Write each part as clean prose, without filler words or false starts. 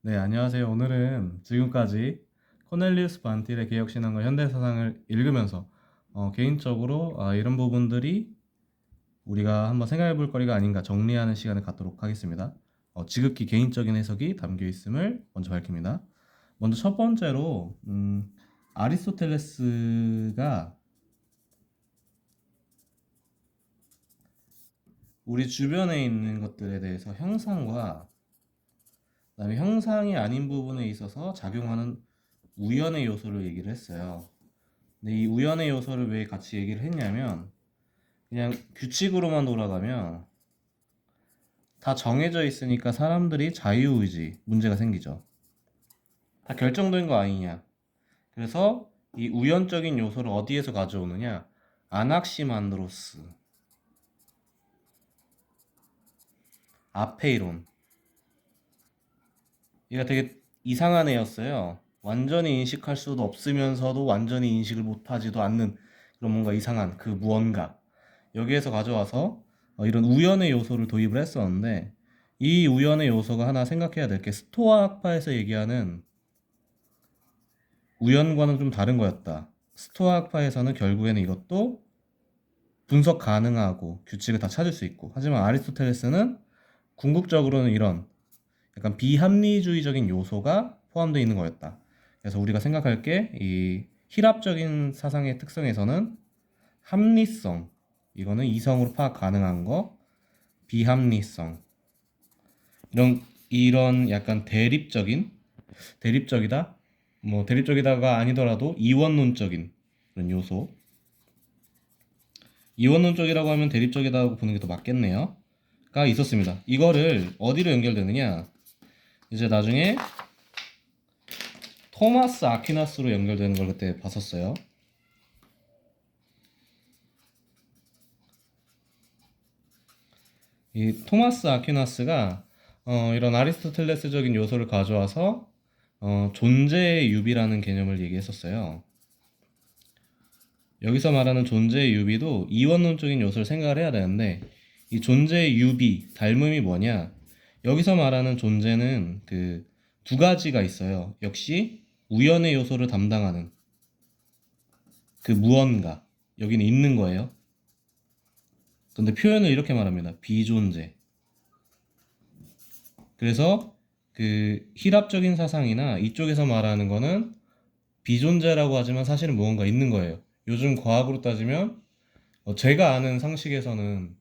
네, 안녕하세요. 오늘은 지금까지 코넬리우스 반틸의 개혁신앙과 현대사상을 읽으면서 개인적으로 이런 부분들이 우리가 한번 생각해 볼 거리가 아닌가 정리하는 시간을 갖도록 하겠습니다. 지극히 개인적인 해석이 담겨 있음을 먼저 밝힙니다. 먼저 첫 번째로 아리스토텔레스가 우리 주변에 있는 것들에 대해서 형상과 그다음에 형상이 아닌 부분에 있어서 작용하는 우연의 요소를 얘기를 했어요. 근데 이 우연의 요소를 왜 같이 얘기를 했냐면 그냥 규칙으로만 돌아가면 다 정해져 있으니까 사람들이 자유의지 문제가 생기죠. 다 결정된 거 아니냐. 그래서 이 우연적인 요소를 어디에서 가져오느냐? 아낙시만드로스, 아페이론. 얘가 되게 이상한 애였어요. 완전히 인식할 수도 없으면서도 완전히 인식을 못하지도 않는 그런 뭔가 이상한 그 무언가. 여기에서 가져와서 이런 우연의 요소를 도입을 했었는데 이 우연의 요소가 하나 생각해야 될 게 스토아 학파에서 얘기하는 우연과는 좀 다른 거였다. 스토아 학파에서는 결국에는 이것도 분석 가능하고 규칙을 다 찾을 수 있고 하지만 아리스토텔레스는 궁극적으로는 이런 약간 비합리주의적인 요소가 포함되어 있는 거였다. 그래서 우리가 생각할 게 이 희랍적인 사상의 특성에서는 합리성, 이거는 이성으로 파악 가능한 거, 비합리성, 이런 약간 대립적이다, 뭐 대립적이다가 아니더라도 이원론적인 그런 요소. 이원론적이라고 하면 대립적이다고 보는 게 더 맞겠네요. 가 있었습니다. 이거를 어디로 연결되느냐? 이제 나중에 토마스 아퀴나스로 연결되는 걸 그때 봤었어요. 이 토마스 아퀴나스가 이런 아리스토텔레스적인 요소를 가져와서 존재의 유비라는 개념을 얘기했었어요. 여기서 말하는 존재의 유비도 이원론적인 요소를 생각을 해야 되는데 이 존재의 유비, 닮음이 뭐냐? 여기서 말하는 존재는 그 두 가지가 있어요. 역시 우연의 요소를 담당하는 그 무언가. 여기는 있는 거예요. 근데 표현을 이렇게 말합니다. 비존재. 그래서 그 희랍적인 사상이나 이쪽에서 말하는 거는 비존재라고 하지만 사실은 무언가 있는 거예요. 요즘 과학으로 따지면 제가 아는 상식에서는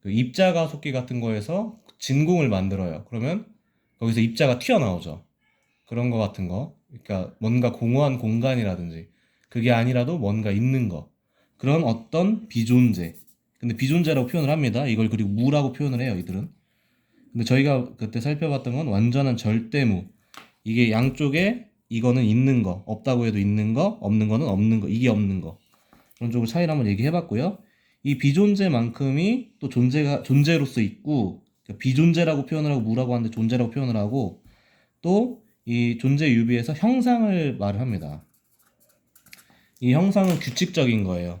그 입자가속기 같은 거에서 진공을 만들어요. 그러면 거기서 입자가 튀어나오죠. 그런 거 같은 거. 그러니까 뭔가 공허한 공간이라든지 그게 아니라도 뭔가 있는 거. 그런 어떤 비존재. 근데 비존재라고 표현을 합니다. 이걸 그리고 무라고 표현을 해요, 이들은. 근데 저희가 그때 살펴봤던 건 완전한 절대무. 이게 양쪽에 이거는 있는 거, 없다고 해도 있는 거, 없는 거는 없는 거, 이게 없는 거. 그런 쪽으로 차이를 한번 얘기해봤고요. 이 비존재만큼이 또 존재로서 있고, 그러니까 비존재라고 표현을 하고 무라고 하는데 존재라고 표현을 하고, 또 이 존재 유비에서 형상을 말을 합니다. 이 형상은 규칙적인 거예요.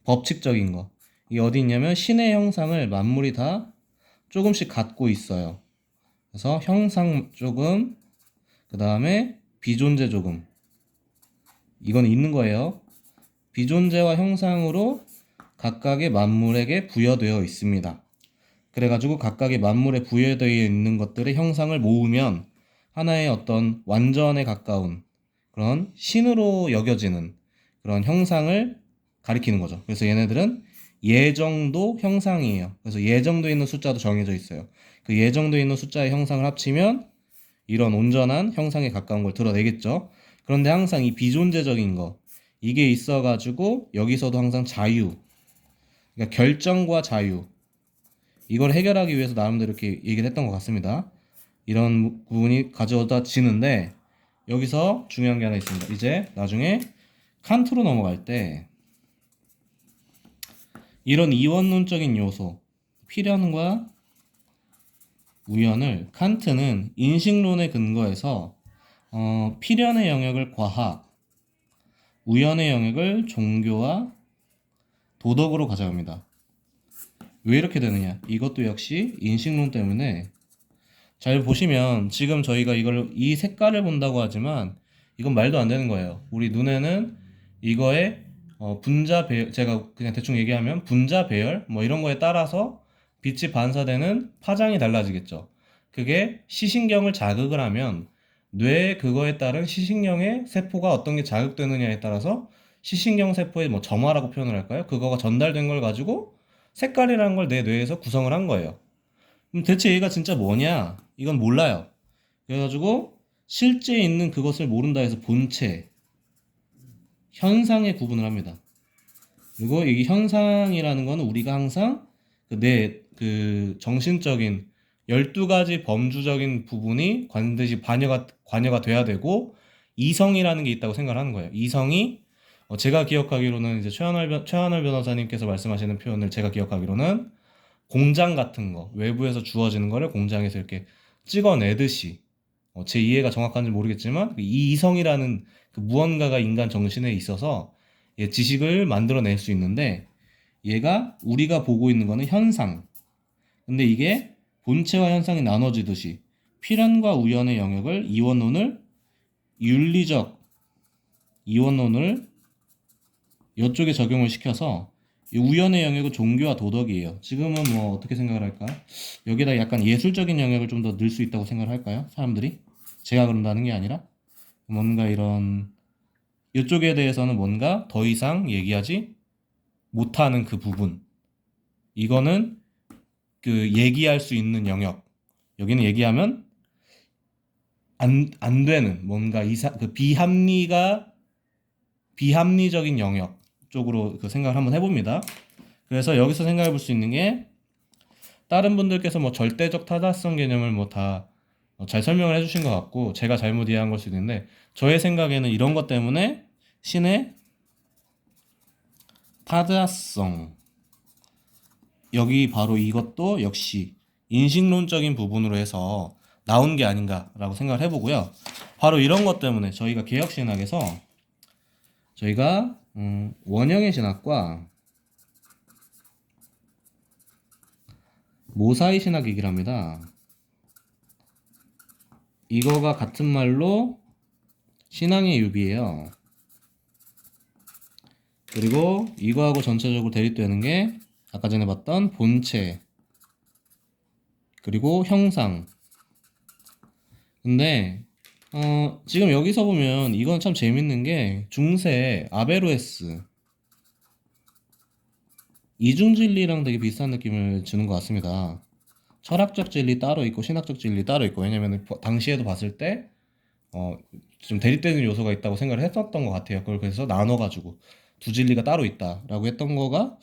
법칙적인 거. 이게 어디 있냐면 신의 형상을 만물이 다 조금씩 갖고 있어요. 그래서 형상 조금, 그 다음에 비존재 조금. 이건 있는 거예요. 비존재와 형상으로 각각의 만물에게 부여되어 있습니다. 그래가지고 각각의 만물에 부여되어 있는 것들의 형상을 모으면 하나의 어떤 완전에 가까운 그런 신으로 여겨지는 그런 형상을 가리키는 거죠. 그래서 얘네들은 예정도 형상이에요. 그래서 예정도에 있는 숫자도 정해져 있어요. 그 예정도에 있는 숫자의 형상을 합치면 이런 온전한 형상에 가까운 걸 드러내겠죠. 그런데 항상 이 비존재적인 거 이게 있어가지고 여기서도 항상 자유, 그러니까 결정과 자유 이걸 해결하기 위해서 나름대로 이렇게 얘기를 했던 것 같습니다. 이런 부분이 가져다 지는데 여기서 중요한 게 하나 있습니다. 이제 나중에 칸트로 넘어갈 때 이런 이원론적인 요소, 필연과 우연을 칸트는 인식론에 근거해서 필연의 영역을 과학, 우연의 영역을 종교와 도덕으로 가져갑니다. 왜 이렇게 되느냐? 이것도 역시 인식론 때문에 잘 보시면 지금 저희가 이걸 이 색깔을 본다고 하지만 이건 말도 안 되는 거예요. 우리 눈에는 이거의 분자 배열, 제가 그냥 대충 얘기하면 분자 배열 뭐 이런 거에 따라서 빛이 반사되는 파장이 달라지겠죠. 그게 시신경을 자극을 하면 뇌에 그거에 따른 시신경의 세포가 어떤 게 자극되느냐에 따라서 시신경 세포의 뭐 점화라고 표현을 할까요? 그거가 전달된 걸 가지고 색깔이라는 걸 내 뇌에서 구성을 한 거예요. 그럼 대체 얘가 진짜 뭐냐? 이건 몰라요. 그래가지고 실제 있는 그것을 모른다 해서 본체, 현상에 구분을 합니다. 그리고 이 현상이라는 거는 우리가 항상 그 정신적인 12가지 범주적인 부분이 반드시 관여가 돼야 되고 이성이라는 게 있다고 생각을 하는 거예요. 이성이 제가 기억하기로는 이제 최한월 변호사님께서 말씀하시는 표현을 제가 기억하기로는 공장 같은 거, 외부에서 주어지는 거를 공장에서 이렇게 찍어내듯이 제 이해가 정확한지 모르겠지만 이 이성이라는 그 무언가가 인간 정신에 있어서 지식을 만들어낼 수 있는데 얘가 우리가 보고 있는 거는 현상. 근데 이게 본체와 현상이 나눠지듯이 필연과 우연의 영역을 윤리적 이원론을 이쪽에 적용을 시켜서 이 우연의 영역은 종교와 도덕이에요. 지금은 뭐 어떻게 생각을 할까? 여기다 약간 예술적인 영역을 좀 더 넣을 수 있다고 생각을 할까요? 사람들이? 제가 그런다는 게 아니라 뭔가 이런 이쪽에 대해서는 뭔가 더 이상 얘기하지 못하는 그 부분. 이거는 그 얘기할 수 있는 영역. 여기는 얘기하면 안 되는 뭔가 그 비합리적인 영역 쪽으로 그 생각을 한번 해봅니다. 그래서 여기서 생각해 볼 수 있는 게 다른 분들께서 뭐 절대적 타다성 개념을 뭐 다 잘 설명을 해주신 것 같고 제가 잘못 이해한 걸 수도 있는데 저의 생각에는 이런 것 때문에 신의 타다성 여기 바로 이것도 역시 인식론적인 부분으로 해서 나온 게 아닌가라고 생각을 해보고요. 바로 이런 것 때문에 저희가 개혁신학에서 저희가 원형의 신학과 모사의 신학 얘기를 합니다. 이거가 같은 말로 신앙의 유비예요. 그리고 이거하고 전체적으로 대립되는 게 아까 전에 봤던 본체 그리고 형상. 근데 지금 여기서 보면 이건 참 재밌는 게 중세 아베로에스 이중진리랑 되게 비슷한 느낌을 주는 것 같습니다. 철학적 진리 따로 있고 신학적 진리 따로 있고 왜냐면 당시에도 봤을 때 좀 대립되는 요소가 있다고 생각을 했었던 것 같아요. 그걸 그래서 나눠가지고 두 진리가 따로 있다라고 했던 거가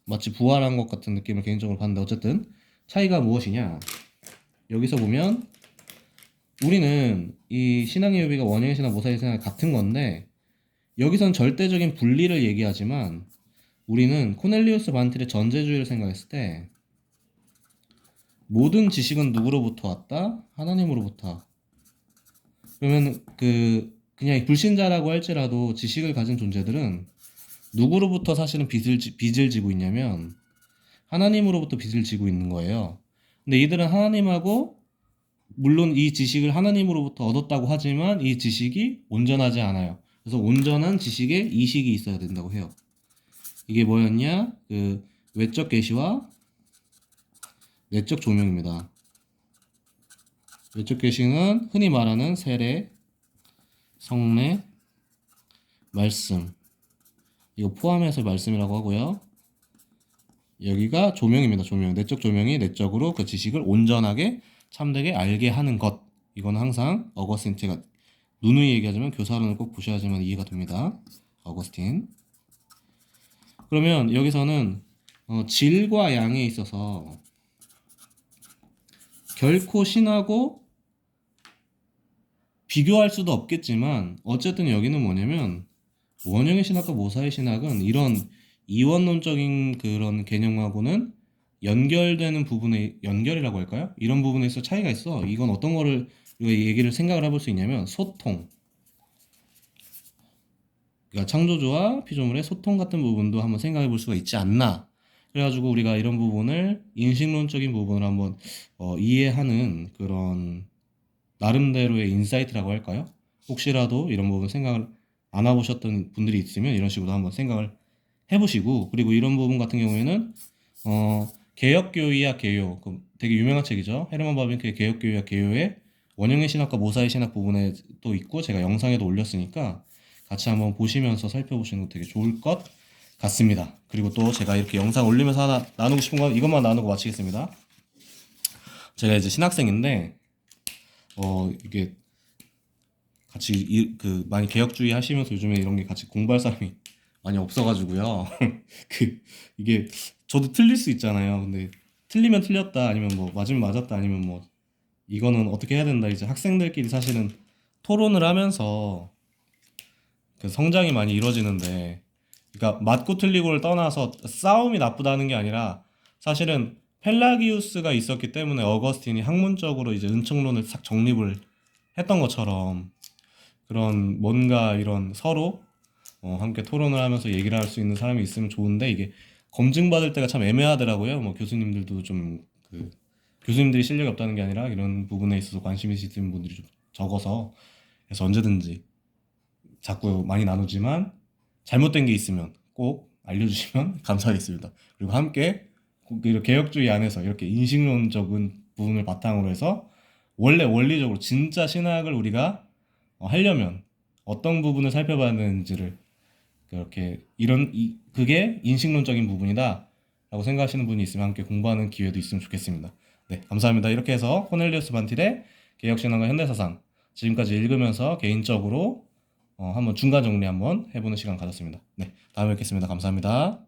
마치 부활한 것 같은 느낌을 개인적으로 받는데 어쨌든 차이가 무엇이냐 여기서 보면 우리는 이 신앙의 유비가 원형의 신학, 모사의 신학 같은 건데 여기선 절대적인 분리를 얘기하지만 우리는 코넬리우스 반틸의 전제주의를 생각했을 때 모든 지식은 누구로부터 왔다? 하나님으로부터. 그러면 그냥 불신자라고 할지라도 지식을 가진 존재들은 누구로부터 사실은 빚을 지고 있냐면 하나님으로부터 빚을 지고 있는 거예요. 근데 이들은 하나님하고 물론 이 지식을 하나님으로부터 얻었다고 하지만 이 지식이 온전하지 않아요. 그래서 온전한 지식의 이식이 있어야 된다고 해요. 이게 뭐였냐? 그 외적 계시와 내적 조명입니다. 외적 계시는 흔히 말하는 세례, 성례, 말씀. 이거 포함해서 말씀이라고 하고요. 여기가 조명입니다. 조명. 내적 조명이 내적으로 그 지식을 온전하게 참되게 알게 하는 것. 이건 항상 어거스틴 제가 누누이 얘기하지만 교사론을 꼭 보셔야지만 이해가 됩니다. 어거스틴. 그러면 여기서는 질과 양에 있어서 결코 신하고 비교할 수도 없겠지만 어쨌든 여기는 뭐냐면 원형의 신학과 모사의 신학은 이런 이원론적인 그런 개념하고는 연결되는 부분에 연결이라고 할까요? 이런 부분에 있어 차이가 있어. 이건 어떤 거를 얘기를 생각을 해볼 수 있냐면 소통. 그러니까 창조주와 피조물의 소통 같은 부분도 한번 생각해 볼 수가 있지 않나. 그래가지고 우리가 이런 부분을 인식론적인 부분을 한번 이해하는 그런 나름대로의 인사이트라고 할까요? 혹시라도 이런 부분 생각을 안 해보셨던 분들이 있으면 이런 식으로 한번 생각을 해보시고, 그리고 이런 부분 같은 경우에는 개혁교의학 개요, 되게 유명한 책이죠. 헤르만 바빙크의 개혁교의학 개요에 원형의 신학과 모사의 신학 부분에 또 있고, 제가 영상에도 올렸으니까 같이 한번 보시면서 살펴보시는 거 되게 좋을 것 같습니다. 그리고 또 제가 이렇게 영상 올리면서 하나 나누고 싶은 건 이것만 나누고 마치겠습니다. 제가 이제 신학생인데 이게 같이 많이 개혁주의 하시면서 요즘에 이런 게 같이 공부할 사람이 많이 없어가지고요. 이게 저도 틀릴 수 있잖아요. 근데 틀리면 틀렸다, 아니면 뭐 맞으면 맞았다, 아니면 뭐 이거는 어떻게 해야 된다, 이제 학생들끼리 사실은 토론을 하면서 그 성장이 많이 이루어지는데, 그러니까 맞고 틀리고를 떠나서 싸움이 나쁘다는 게 아니라, 사실은 펠라기우스가 있었기 때문에 어거스틴이 학문적으로 이제 은총론을 싹 정립을 했던 것처럼, 그런 뭔가 이런 서로 함께 토론을 하면서 얘기를 할 수 있는 사람이 있으면 좋은데, 이게 검증받을 때가 참 애매하더라고요. 뭐 교수님들도 교수님들이 실력이 없다는 게 아니라 이런 부분에 있어서 관심이 있으신 분들이 좀 적어서. 그래서 언제든지 자꾸 많이 나누지만 잘못된 게 있으면 꼭 알려주시면 감사하겠습니다. 그리고 함께 이렇게 개혁주의 안에서 이렇게 인식론적인 부분을 바탕으로 해서 원래 원리적으로 진짜 신학을 우리가 하려면 어떤 부분을 살펴봐야 되는지를, 그렇게 그게 인식론적인 부분이다 라고 생각하시는 분이 있으면 함께 공부하는 기회도 있으면 좋겠습니다. 네, 감사합니다. 이렇게 해서 코넬리우스 반틸의 개혁신학과 현대사상, 지금까지 읽으면서 개인적으로 한번 중간 정리 한번 해보는 시간 가졌습니다. 네, 다음에 뵙겠습니다. 감사합니다.